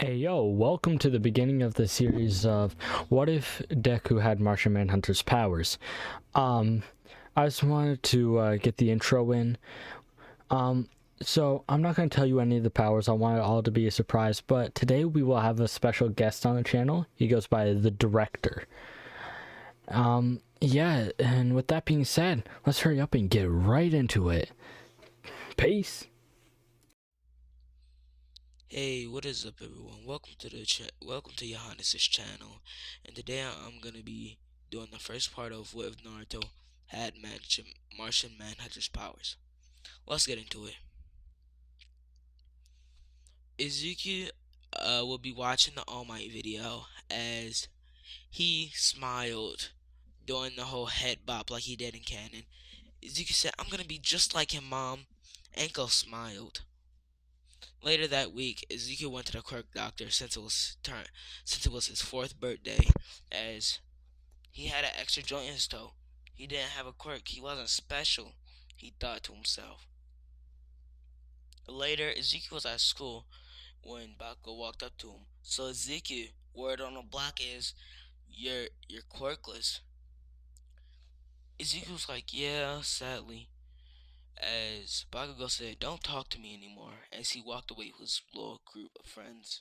Hey yo, welcome to the beginning of the series of What If Deku Had Martian Manhunter's powers. Um, I just wanted to get the intro in. Um, so I'm not going to tell you any of the powers, I want it all to be a surprise, but today we will have a special guest on the channel. He goes by the Director. Yeah, and with that being said, let's hurry up and get right into it. Peace! Hey, what is up, everyone? Welcome to Your Highness's channel, and today I'm gonna be doing the first part of what if Naruto had Martian Manhunter's powers. Let's get into it. Izuku will be watching the All Might video as he smiled doing the whole head bop like he did in canon. Izuku said, "I'm gonna be just like him, Mom." Anko smiled. Later that week, Ezekiel went to the quirk doctor since it was his fourth birthday, as he had an extra joint in his toe. He didn't have a quirk. He wasn't special, he thought to himself. Later, Ezekiel was at school when Bakugo walked up to him. "So Ezekiel, word on the block is you're quirkless." Ezekiel was like, "Yeah, sadly." As Bakugo said, "Don't talk to me anymore," as he walked away with his little group of friends.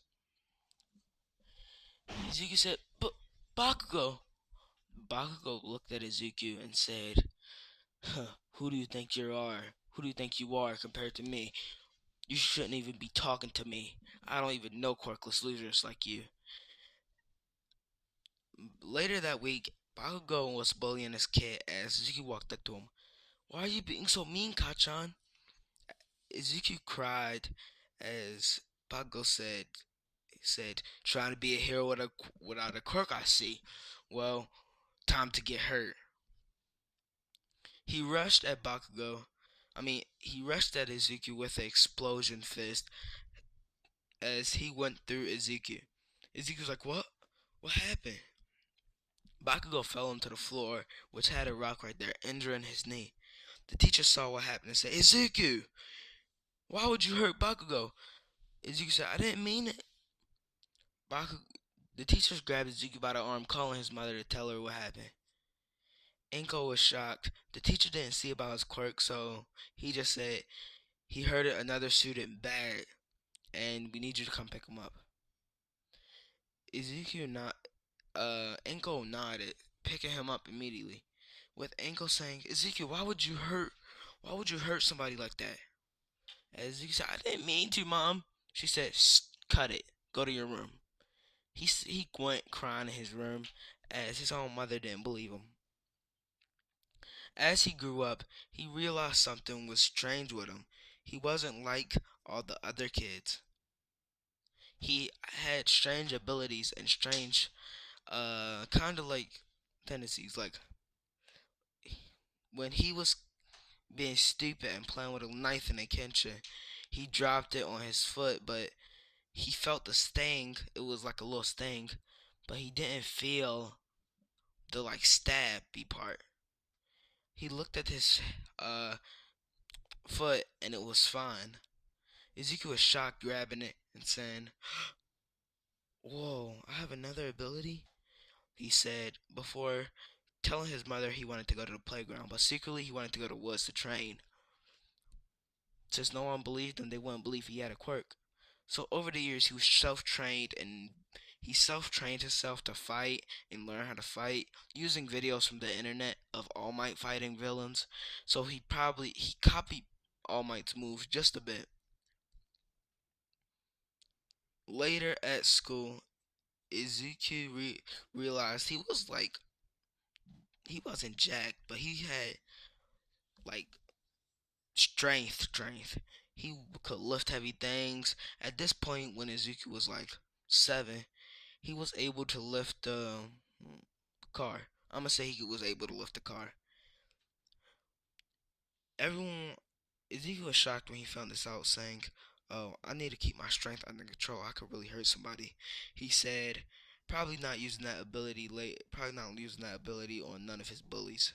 Izuku said, "But Bakugo." Bakugo looked at Izuku and said, huh, "Who do you think you are? Who do you think you are compared to me? You shouldn't even be talking to me. I don't even know quirkless losers like you." Later that week, Bakugo was bullying his kid as Izuku walked up to him. "Why are you being so mean, Kachan?" Izuku cried as Bakugo said, "Trying to be a hero without a quirk, I see. Well, time to get hurt." He rushed at Bakugo. He rushed at Izuku with an explosion fist as he went through Izuku. Izuku was like, "What? What happened?" Bakugo fell onto the floor, which had a rock right there, injuring his knee. The teacher saw what happened and said, "Izuku, why would you hurt Bakugo?" Izuku said, "I didn't mean it." Bakugo, the teachers grabbed Izuku by the arm, calling his mother to tell her what happened. Inko was shocked. The teacher didn't see about his quirk, so he just said he hurted another student bad, and we need you to come pick him up. Ezekiel Enko nodded, picking him up immediately, with Enko saying, "Ezekiel, why would you hurt somebody like that?" Ezekiel said, "I didn't mean to, Mom." She said, "Cut it. Go to your room." He went crying in his room as his own mother didn't believe him. As he grew up, he realized something was strange with him. He wasn't like all the other kids. He had strange abilities and strange kind of like tendencies. Like when he was being stupid and playing with a knife in a kitchen, he dropped it on his foot, but he felt the sting. It was like a little sting, but he didn't feel the like stabby part. He looked at his uh foot and it was fine. Ezekiel was shocked, grabbing it and saying, "Whoa, I have another ability?" he said, before telling his mother he wanted to go to the playground, but secretly he wanted to go to the woods to train. Since no one believed him, they wouldn't believe he had a quirk. So over the years, he was self-trained, and he self-trained himself to fight and learn how to fight using videos from the internet of All Might fighting villains. So he copied All Might's moves just a bit. Later at school, Ezekiel realized he wasn't jacked, but he had like strength. He could lift heavy things. At this point, when Ezekiel was like 7, he was able to lift the car. I'm gonna say he was able to lift the car. Everyone, Ezekiel was shocked when he found this out, saying, "Oh, I need to keep my strength under control. I could really hurt somebody." He said, probably not using that ability on none of his bullies.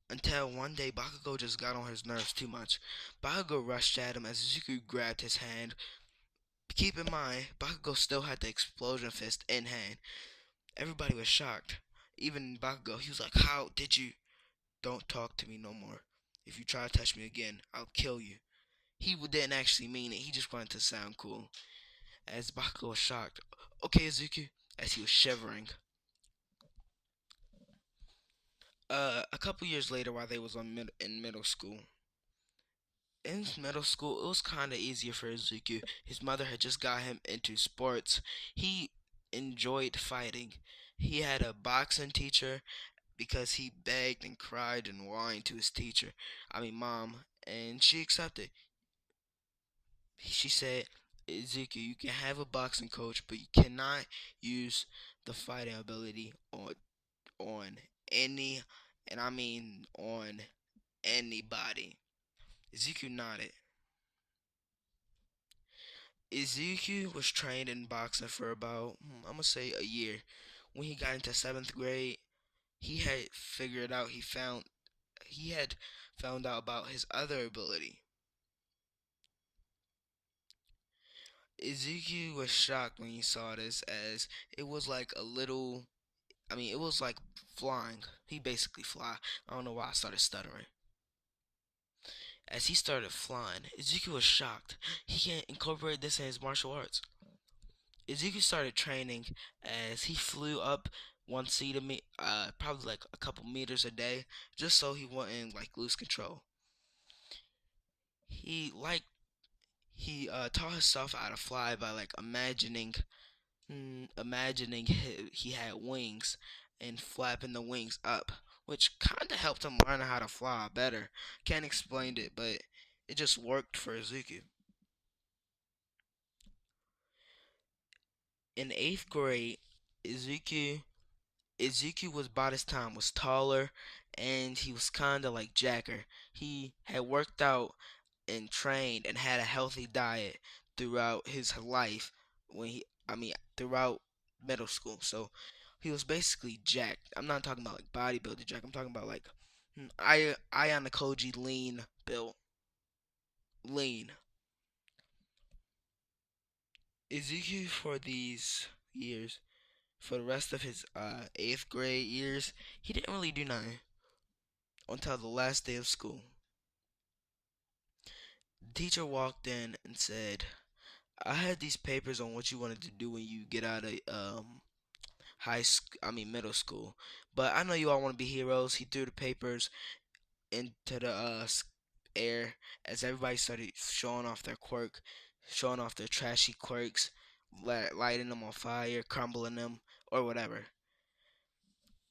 Until one day, Bakugo just got on his nerves too much. Bakugo rushed at him as Izuku grabbed his hand keep in mind, Bakugo still had the explosion fist in hand. Everybody was shocked. Even Bakugo, he was like, "How did you? Don't talk to me no more. If you try to touch me again, I'll kill you." He didn't actually mean it. He just wanted to sound cool. As Bakugo was shocked, "Okay, Izuku," as he was shivering. A couple years later, while they was in middle school, it was kind of easier for Izuku. His mother had just got him into sports. He enjoyed fighting. He had a boxing teacher because he begged and cried and whined to his teacher, mom, and she accepted. She said, "Ezekiel, you can have a boxing coach, but you cannot use the fighting ability on any, and I mean on anybody." Ezekiel nodded. Ezekiel was trained in boxing for about, I'm gonna say, a year. When he got into seventh grade, he had figured out he had found out about his other ability. Ezekiel was shocked when he saw this, as it was like a little. It was like flying. He basically fly. I don't know why I started stuttering. As he started flying, Ezekiel was shocked. He can incorporate this in his martial arts. Ezekiel started training as he flew up 1 centimeter, probably like a couple meters a day, just so he wouldn't like lose control. He like he taught himself how to fly by like imagining he had wings and flapping the wings up, which kind of helped him learn how to fly better. Can't explain it, but it just worked for Ezekiel. In eighth grade, Ezekiel Ezekiel was by this time was taller, and he was kind of like Jacker. He had worked out and trained and had a healthy diet throughout his life throughout middle school. So he was basically jacked. I'm not talking about like bodybuilder jack. I'm talking about like Ayana Koji lean built. Lean. Ezekiel for these years, for the rest of his eighth grade years, he didn't really do nothing until the last day of school. The teacher walked in and said, "I had these papers on what you wanted to do when you get out of middle school. But I know you all want to be heroes." He threw the papers into the air as everybody started showing off their trashy quirks, lighting them on fire, crumbling them, or whatever.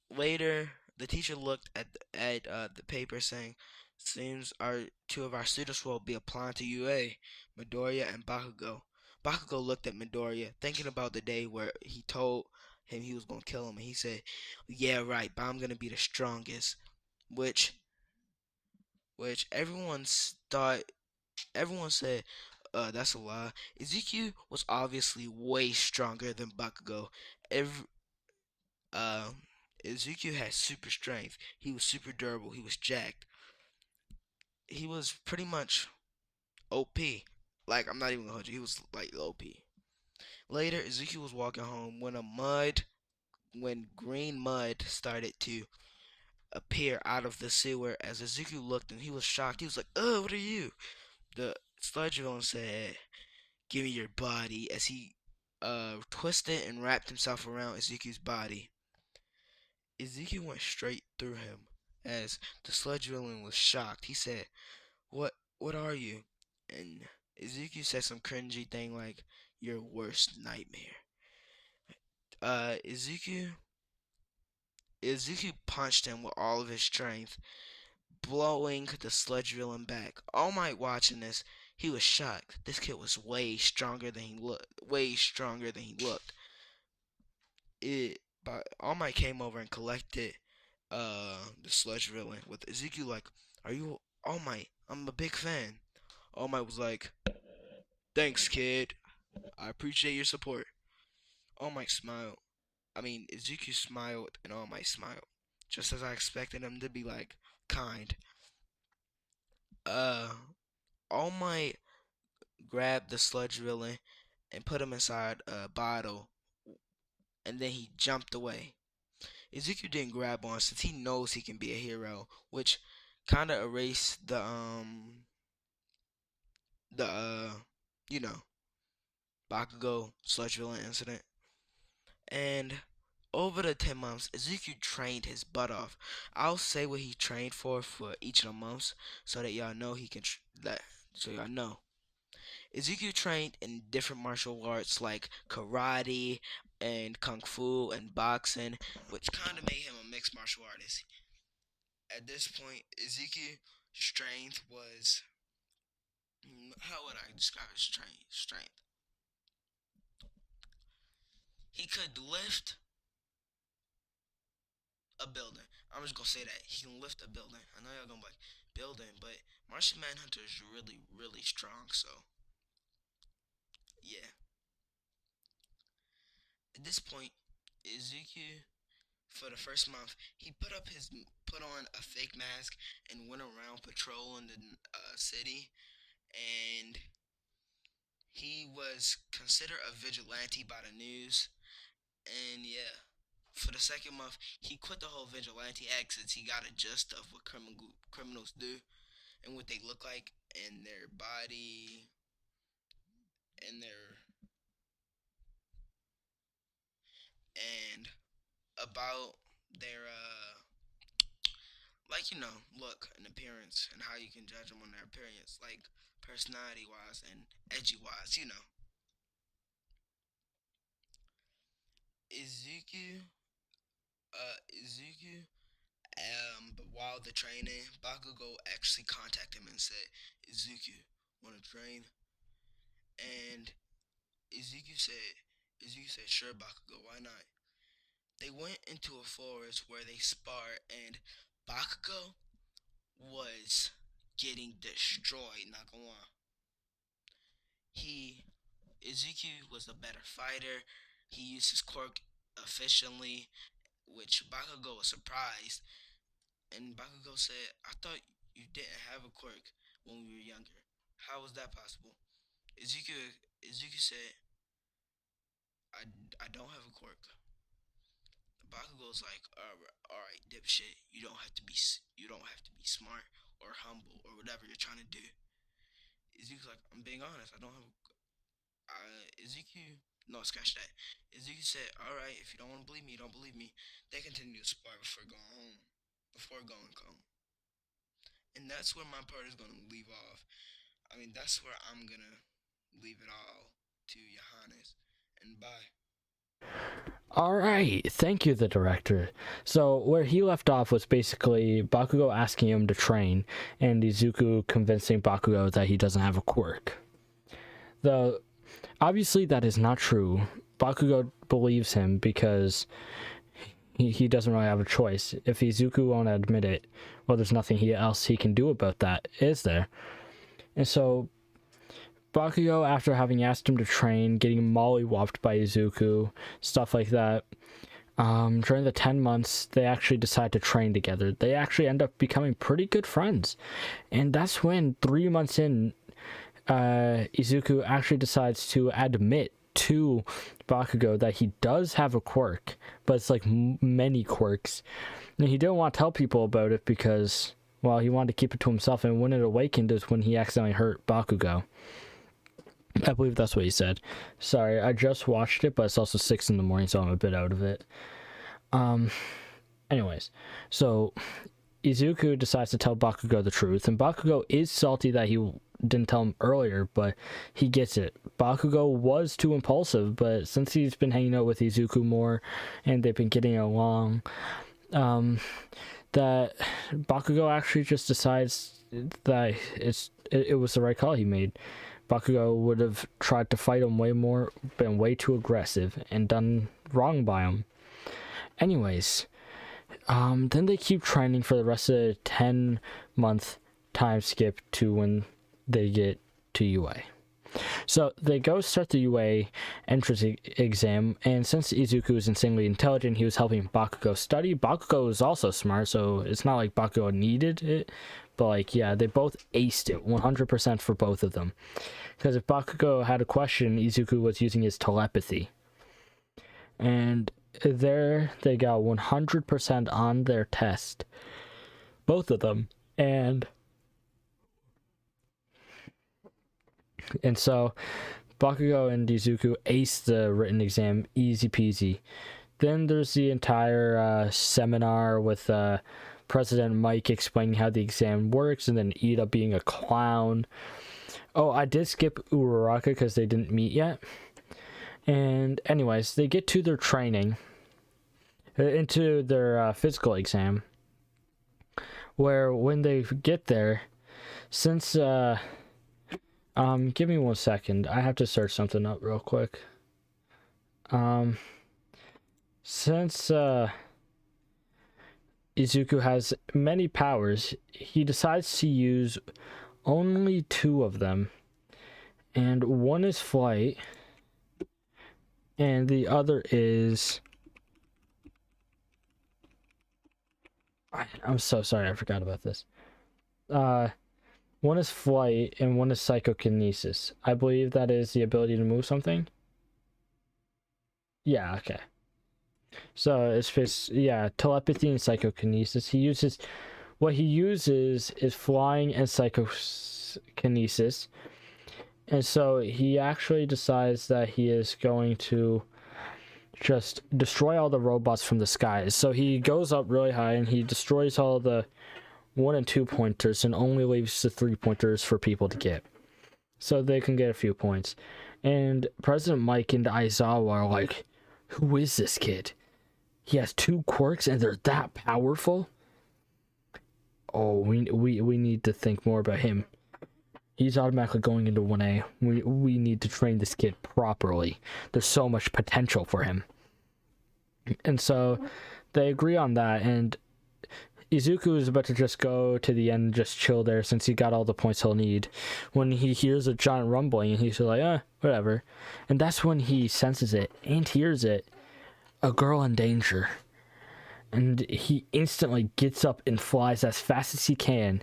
Later, the teacher looked at the paper, saying, "Seems our two of our students will be applying to UA, Midoriya and Bakugo." Bakugo looked at Midoriya, thinking about the day where he told him he was gonna kill him, and he said, "Yeah, right, but I'm gonna be the strongest," which everyone said, "That's a lie." Ezekiel was obviously way stronger than Bakugo. Every Um, Ezekiel had super strength. He was super durable. He was jacked. He was pretty much OP. Like, I'm not even gonna hold you. He was like OP. Later, Ezekiel was walking home when green mud started to appear out of the sewer. As Ezekiel looked, and he was shocked. He was like, "Oh, what are you?" The sludge villain said, "Give me your body." As he twisted and wrapped himself around Ezekiel's body. Ezekiel went straight through him. As the sludge villain was shocked, he said, "What are you?" And Ezekiel said some cringy thing like, "Your worst nightmare." Uh, Ezekiel Ezekiel punched him with all of his strength, blowing the sludge villain back. All Might watching this, he was shocked. This kid was way stronger than he looked. Way stronger than he looked. But All Might came over and collected the sludge villain with Ezekiel like, "Are you All Might? I'm a big fan." All Might was like, "Thanks, kid. I appreciate your support." All Might smiled. Ezekiel smiled and All Might smiled, just as I expected him to be like kind. Uh, All Might grabbed the sludge villain and put him inside a bottle, and then he jumped away. Ezekiel didn't grab on since he knows he can be a hero, which kind of erased the you know Bakugo sludge villain incident. And over the 10 months, Ezekiel trained his butt off. I'll say what he trained for each of the months so that y'all know he can. So y'all know. Ezekiel trained in different martial arts like karate and kung fu and boxing, which kind of made him a mixed martial artist. At this point, Ezekiel's strength was. How would I describe his strength? He could lift a building. I'm just gonna say that he can lift a building. I know y'all gonna be like building, but Martian Manhunter is really, really strong. So yeah, at this point, Ezekiel for the first month he put on a fake mask and went around patrolling the city, and he was considered a vigilante by the news. And yeah, for the second month, he quit the whole vigilante act since he got a gist of what criminals do and what they look like and their body and their and about their like look and appearance and how you can judge them on their appearance, like personality wise and edgy wise. Ezekiel, Ezekiel. But while the training, Bakugo actually contacted him and said, "Ezekiel, want to train?" And Ezekiel said, "Sure, Bakugo, why not?" They went into a forest where they sparred, and Bakugo was getting destroyed. Not gonna lie, he Ezekiel was a better fighter. He used his quirk efficiently, which Bakugo was surprised. And Bakugo said, "I thought you didn't have a quirk when we were younger. How was that possible?" Ezekiel Ezekiel said, "I I don't have a quirk." Bakugo's like, all right, dipshit. You don't have to be smart or humble or whatever you're trying to do." Ezekiel's like, "I'm being honest. I don't have." Ezekiel, no, scratch that. Ezekiel said, "All right, if you don't want to believe me, you don't believe me." They continued to spar before going home, before going home, and that's where my part is gonna leave off. I mean, that's where I'm gonna leave it all to Johannes. And bye. All right, thank you, the director. So where he left off was basically Bakugo asking him to train, and Izuku convincing Bakugo that he doesn't have a quirk. Though obviously that is not true. Bakugo believes him because he doesn't really have a choice. If Izuku won't admit it, well, there's nothing else he can do about that, is there? And so Bakugo, after having asked him to train, getting mollywopped by Izuku, stuff like that, during the 10 months, they actually decide to train together. They actually end up becoming pretty good friends. And that's when, 3 months in, Izuku actually decides to admit to Bakugo that he does have a quirk, but it's like many quirks. And he didn't want to tell people about it because, well, he wanted to keep it to himself, and when it awakened is when he accidentally hurt Bakugo. I believe that's what he said. Sorry, I just watched it, but it's also 6 in the morning, so I'm a bit out of it. Anyways, so Izuku decides to tell Bakugo the truth, and Bakugo is salty that he didn't tell him earlier, but he gets it. Bakugo was too impulsive, but since he's been hanging out with Izuku more, and they've been getting along, that Bakugo actually just decides that it was the right call he made. Bakugo would have tried to fight him way more, been way too aggressive, and done wrong by him. Anyways, then they keep training for the rest of the 10-month time skip to when they get to UA. So they go start the UA entrance exam, and since Izuku is insanely intelligent, he was helping Bakugo study. Bakugo is also smart, so it's not like Bakugo needed it, but like, yeah, they both aced it 100% for both of them. Because if Bakugo had a question, Izuku was using his telepathy. And there they got 100% on their test. Both of them. And so Bakugo and Izuku aced the written exam, easy peasy. Then there's the entire seminar with President Mike explaining how the exam works, and then Ida being a clown. Oh, I did skip Uraraka because they didn't meet yet. And anyways, they get to their training, into their physical exam, where when they get there, since give me 1 second, I have to search something up real quick. Since Izuku has many powers, he decides to use only 2 of them, and one is flight, and the other is... I'm so sorry, I forgot about this. One is flight, and one is psychokinesis. I believe that is the ability to move something. Yeah, okay. So it's just, yeah, telepathy and psychokinesis. What he uses is flying and psychokinesis. And so he actually decides that he is going to just destroy all the robots from the skies. So he goes up really high and he destroys all the 1 and 2 pointers and only leaves the 3 pointers for people to get, so they can get a few points. And President Mike and Aizawa are like, who is this kid? He has 2 quirks and they're that powerful? Oh, we need to think more about him. He's automatically going into 1A. We need to train this kid properly. There's so much potential for him. And so they agree on that, and Izuku is about to just go to the end and just chill there since he got all the points he'll need, when he hears a giant rumbling and he's like, whatever. And that's when he senses it and hears it. A girl in danger. And he instantly gets up and flies as fast as he can.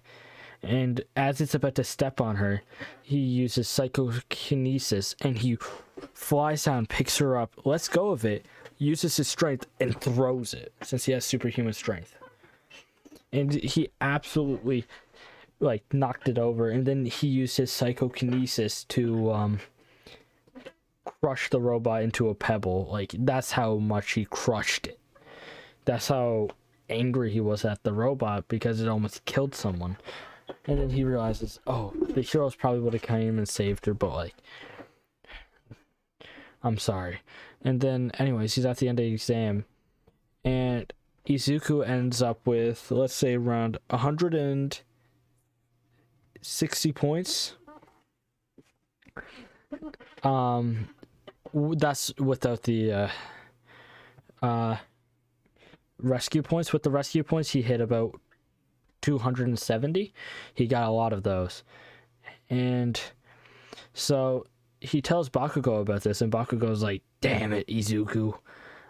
And as it's about to step on her, he uses psychokinesis and he flies down, picks her up, lets go of it, uses his strength, and throws it since he has superhuman strength. And he absolutely knocked it over, and then he used his psychokinesis to crush the robot into a pebble. That's how much he crushed it. That's how angry he was at the robot, because it almost killed someone. And then he realizes, oh, the heroes probably would have came and saved her, but I'm sorry. And then anyways, he's at the end of the exam, and Izuku ends up with, let's say, around 160 points. That's without the rescue points. With the rescue points, he hit about 270. He got a lot of those. And so he tells Bakugo about this, and Bakugo's like, damn it, Izuku.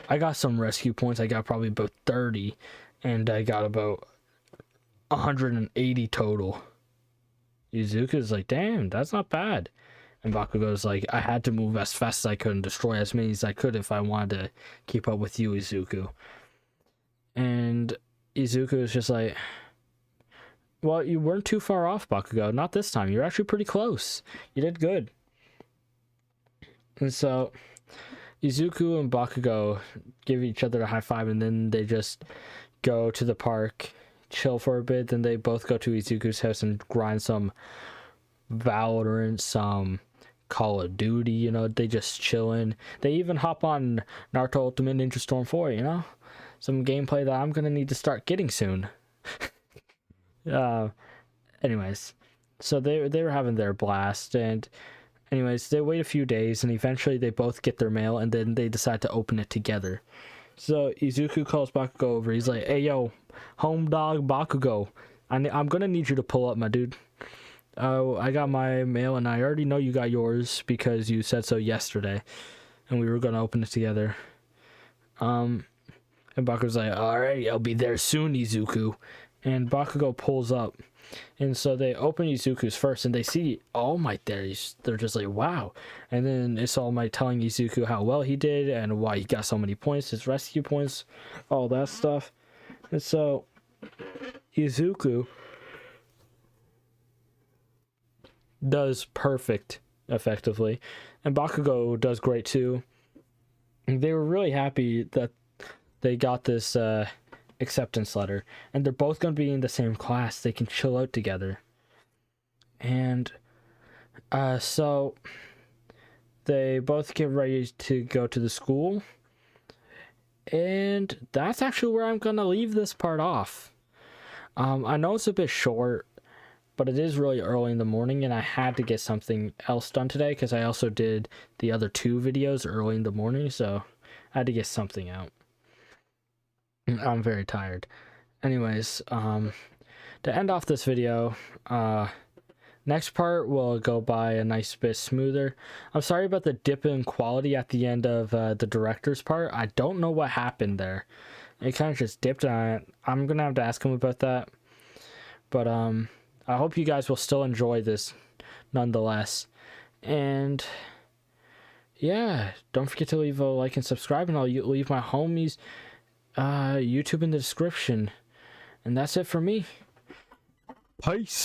I got some rescue points. I got probably about 30, and I got about 180 total. Izuku's like, damn, that's not bad. And Bakugo's like, I had to move as fast as I could and destroy as many as I could if I wanted to keep up with you, Izuku. And Izuku is just like, well, you weren't too far off, Bakugo. Not this time. You're actually pretty close. You did good. And so Izuku and Bakugo give each other a high five, and then they just go to the park, chill for a bit. Then they both go to Izuku's house and grind some Valorant, some Call of Duty, they just chillin'. They even hop on Naruto Ultimate Ninja Storm 4, some gameplay that I'm gonna need to start getting soon. Anyways, so they were having their blast, and anyways, they wait a few days, and eventually they both get their mail, and then they decide to open it together. So Izuku calls Bakugo over. He's like, hey, yo, home dog Bakugo, I'm gonna need you to pull up, my dude. I got my mail, and I already know you got yours because you said so yesterday, and we were gonna open it together. And Bakugo's like, all right, I'll be there soon, Izuku. And Bakugo pulls up, and so they open Izuku's first, and they see All Might there. They're just like, wow. And then it's All Might telling Izuku how well he did and why he got so many points, his rescue points, all that stuff. And so Izuku does perfect, effectively, and Bakugo does great too. And they were really happy that they got this acceptance letter, and they're both going to be in the same class. They can chill out together. And so they both get ready to go to the school, and that's actually where I'm going to leave this part off. I know it's a bit short, but it is really early in the morning, and I had to get something else done today because I also did the other 2 videos early in the morning, so I had to get something out. I'm very tired. Anyways, to end off this video, next part will go by a nice bit smoother. I'm sorry about the dip in quality at the end of the director's part. I don't know what happened there. It kind of just dipped on it. I'm gonna have to ask him about that. But I hope you guys will still enjoy this nonetheless. And yeah, don't forget to leave a like and subscribe, and I'll leave my homies YouTube in the description. And that's it for me. Peace.